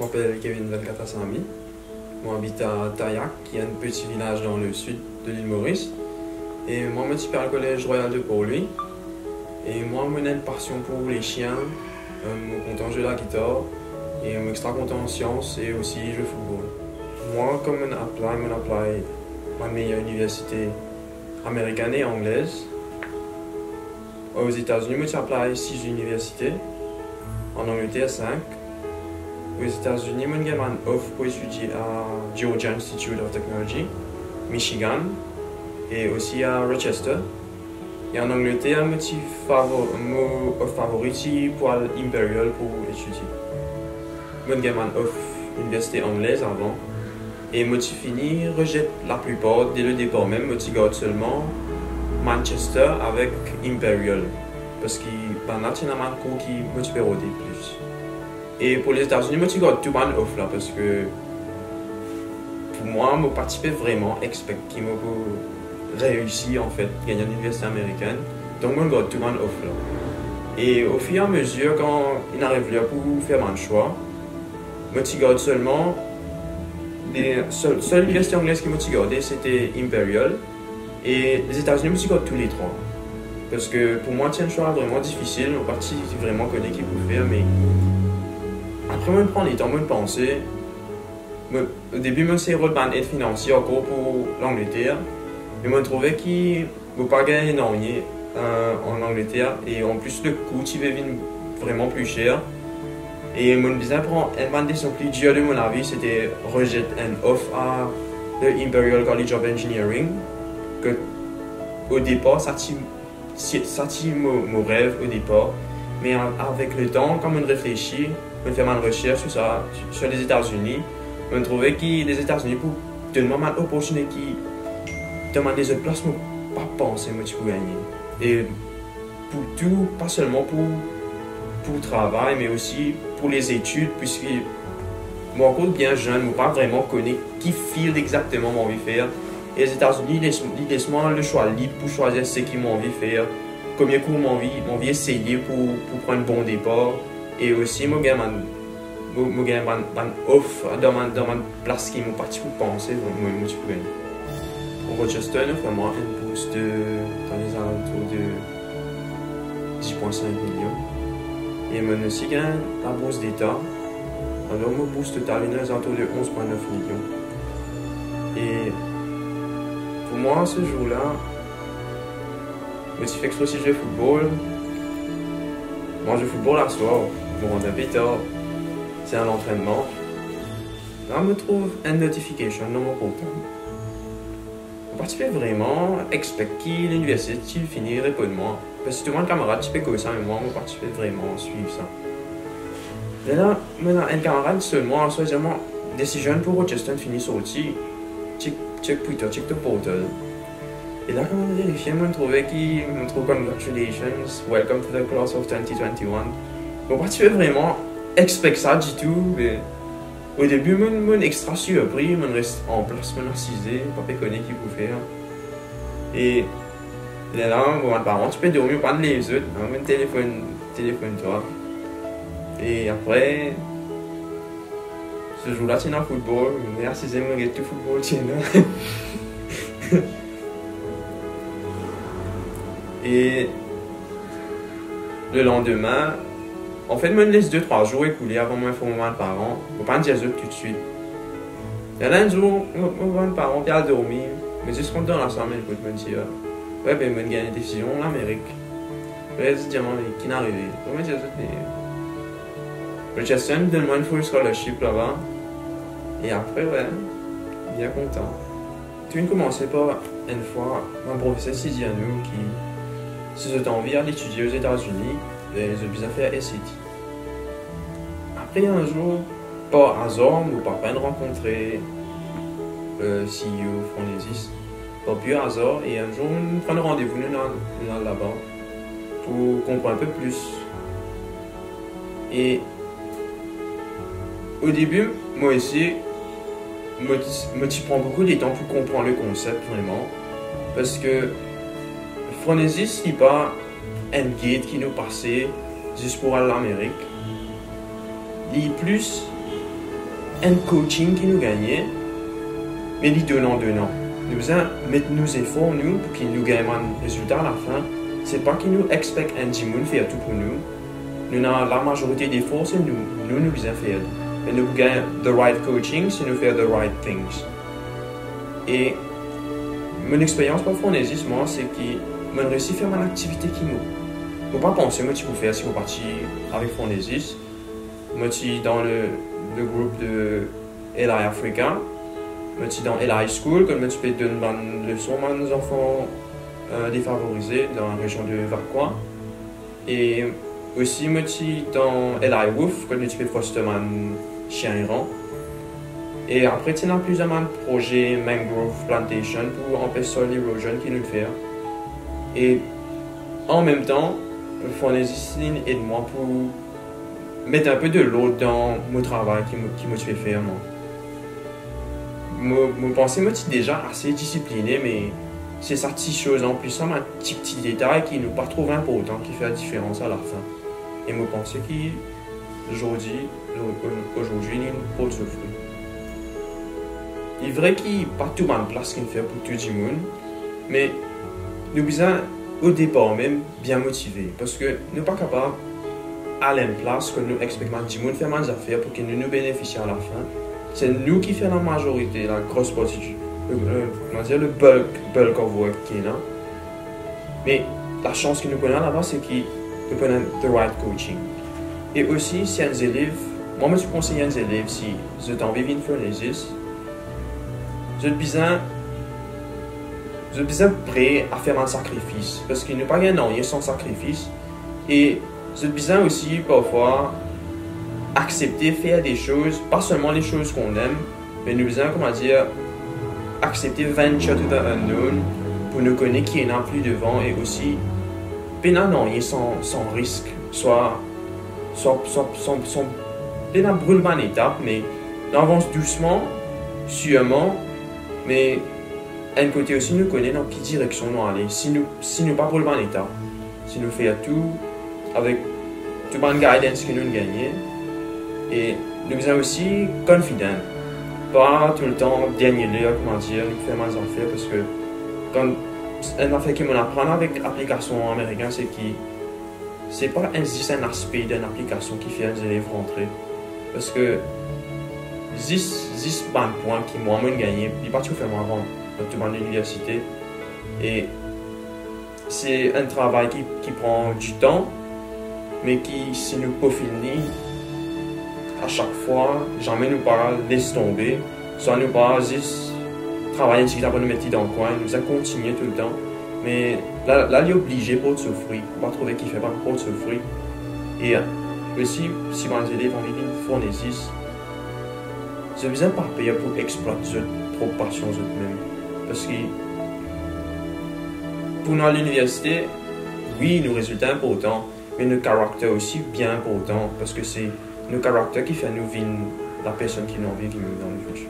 Je m'appelle Kevin Velkatassamy. Moi, j'habite à Tayac, qui est un petit village dans le sud de l'île Maurice. Et moi, je suis au collège Royal de Port-Louis. Et moi, j'ai une passion pour les chiens. Je suis content de jouer la guitare. Et je suis extra content en sciences et aussi jouer au football. Moi, comme je apply à la meilleure université américaine et anglaise. Aux États-Unis, je apply 6 universités. En Angleterre, 5. Aux États-Unis, je suis une offre pour étudier à Georgia Institute of Technology, Michigan, et aussi à Rochester. Et en Angleterre, je suis favori pour l'Imperial pour étudier. Je suis une offre université anglaise avant. Et je fini, rejette la plupart dès le départ même, je garde seulement Manchester avec Imperial. Parce que là, il y a un cours qui me peut roder plus. Et pour les États-Unis, je garde tout mon offre là parce que pour moi, je participais vraiment, expect qui me réussi en fait, gagner une université américaine. Donc, je garde tout mon offre là. Et au fur et à mesure, quand il arrive là pour faire mon choix, je garde seulement. Les seules universités anglaises qui m'ont gardé, c'était Imperial. Et les États-Unis, je gardé tous les trois. Parce que pour moi, c'est un choix vraiment difficile. Je parti vraiment connais qui peut faire, mais après, je prends le temps de penser. Au début, je me suis rôle d'aide financière encore pour l'Angleterre. Mais je trouvais qu'il ne pas gagner énormément en Angleterre. Et en plus, le coût qui devient vraiment plus cher. Et mon business prend une décision plus dure de mon avis, c'était rejeter une offre à l'Imperial College of Engineering. Que au départ, ça mon rêve au départ. Mais avec le temps, quand on réfléchit, on fait ma recherche sur ça, sur les États-Unis, on trouvait que les États-Unis, pour donner une opportunité qui demande des autres places, je pas penser que tu peux gagner. Et pour tout, pas seulement pour le travail, mais aussi pour les études, puisque moi, encore bien jeune, je ne pas vraiment connaître qui file exactement mon envie de faire. Et les États-Unis, ils laissent moi le choix libre pour choisir ce qu'ils m'ont envie de faire, combien de cours m'ont envie essayer pour prendre un bon départ. Et aussi, moi, j'ai une offre dans ma place qui m'a parti pour penser, moi, je peux gagner. Pour Rochester, nous faisons une bourse dans les alentours de 10,5 millions. Et moi aussi, j'ai la bourse d'État. Alors, ma bourse totale est autour de 11,9 millions. Et pour moi, ce jour-là, je me suis fait aussi jouer au football. Moi, je joue au football à soir. Je me rends à 8 heures. C'est un entraînement. Là, je me trouve une notification dans mon portable. Je participais vraiment, expect qui l'université finit répond de moi. Parce que tout le monde camarade typé comme ça, mais moi, je participais vraiment, suivre ça. Et là, maintenant, un camarade seulement, soi-disant, décision pour Rochester finit sorti. Check Twitter, check the portal. Et là, quand on vérifie, je me trouvais qu'il me trouve congratulations, welcome to the class of 2021. Je participais vraiment, expect ça du tout, mais au début, je suis extra surpris, je reste en place, je suis assisé, pas connaître qui peut faire. Et là, mes parents, tu peux dormir, prendre les autres, même téléphone-toi. Et après, ce jour-là, tu es dans le football, je suis assisé, je regarde tout le football, tu es là. Et le lendemain, en fait, je me laisse 2-3 jours écouler avant de m'informer mes parents. Je ne peux pas dire ça tout de suite. Et là, un jour, mes parents viennent dormir. Mais je suis dans la salle, écoute, je me dis, ouais, ben, je gagne une décision en Amérique. Je me dis, qui n'est arrivé. Je me dis, Rochester me donne une full scholarship là-bas. Et après, ouais, bien content. Tout a commencé par une fois, un professeur Sidi à nous qui se envie d'étudier aux États-Unis. Et ils ont bien fait SAT. Après un jour, par hasard, mon papa a rencontré le CEO Phronesis. Par pur hasard, et un jour, on prend rendez-vous là-bas pour comprendre un peu plus. Et au début, moi aussi, je prends beaucoup de temps pour comprendre le concept vraiment. Parce que Phronesis n'est pas un guide qui nous passait juste pour aller à l'Amérique. Il est plus un coaching qui nous gagne, mais les donnant. Nous avons mettre nos efforts, nous, pour qu'ils nous gagnent un résultat à la fin. C'est pas qu'ils nous expectent un dimoun faire tout pour nous. Nous avons la majorité des efforts, c'est nous nous besoin faire. Mais nous gagnons the right coaching, c'est nous faire the right things. Et mon expérience par Phronesis, moi, c'est que je réussis à faire mon activité qui nous. Je ne peux pas penser, moi, tu peux faire si vous partez avec Phronesis. Moi, je suis dans le groupe de LI Africa. Moi, je suis dans LI School, comme tu peux donner une leçon à nos enfants défavorisés dans la région de Vacois. Et aussi, moi, je suis dans LI Wolf, comme tu peux foster un chien errant. Et après, il y a plusieurs projets Mangrove Plantation pour empêcher l'érosion qui nous fait. Et en même temps, Phronesis aide moi pour mettre un peu de l'eau dans mon travail qui me fait faire. Je pense que je suis déjà assez discipliné, mais c'est cette petite chose en plus, un petit détail qui n'est pas trop important, qui fait la différence à la fin. Et je pense qu'aujourd'hui, il y a une porte de fruits. Il est vrai qu'il n'y a pas tout de place qu'il fait pour tout le monde, mais nous besoin au départ même bien motivés, parce que nous ne sommes pas capables à la place que nous expectons du monde faire des affaires pour que nous bénéficions à la fin. C'est nous qui faisons la majorité, la grosse partie, le bulk of work qui est là. Mais la chance que nous prenons là-bas, c'est que nous prenons the right coaching. Et aussi, si un élève, moi je conseille aux élèves, si vous avez envie de faire Phronesis, vous êtes besoin prêt à faire un sacrifice, parce qu'il n'y a pas rien sans sacrifice. Et vous êtes besoin aussi parfois accepter faire des choses, pas seulement les choses qu'on aime, mais nous besoin, accepter venture to the unknown pour nous connaître qui est là plus devant et aussi pénaliser sans risque, soit pénal brûle une étape, mais on avance doucement, sûrement, mais d'un côté aussi nous connaît dans quelle direction nous aller. Si nous pas brûle une étape, si nous faisons tout avec toute la guidance que nous gagnons, et nous sommes aussi confidents, pas tout le temps dernier lieu, nous faire des affaires, parce que quand une affaire qui m'apprend avec l'application américaine, c'est que c'est pas un aspect d'une application qui fait les élèves rentrer, parce que 10 points qui m'ont gagné, il n'est pas tout fait avant dans l'université, et c'est un travail qui prend du temps, mais qui, si nous pas fini, à chaque fois, jamais nous pas laisser tomber, soit nous pas juste travailler ici pour nous mettre dans le coin, nous allons continuer tout le temps. Mais là, il est obligé pour souffrir, on va trouver qu'il fait pas pour souffrir. Et aussi, si mes élèves ont envie de Phronesis, je ne besoin pas payer pour exploiter trop passion eux-mêmes. Parce que pour nous à l'université, oui, nos résultats importants, mais nos caractères aussi bien importants, parce que c'est nos caractères qui font nous vivre la personne qui nous envie de vivre dans le futur.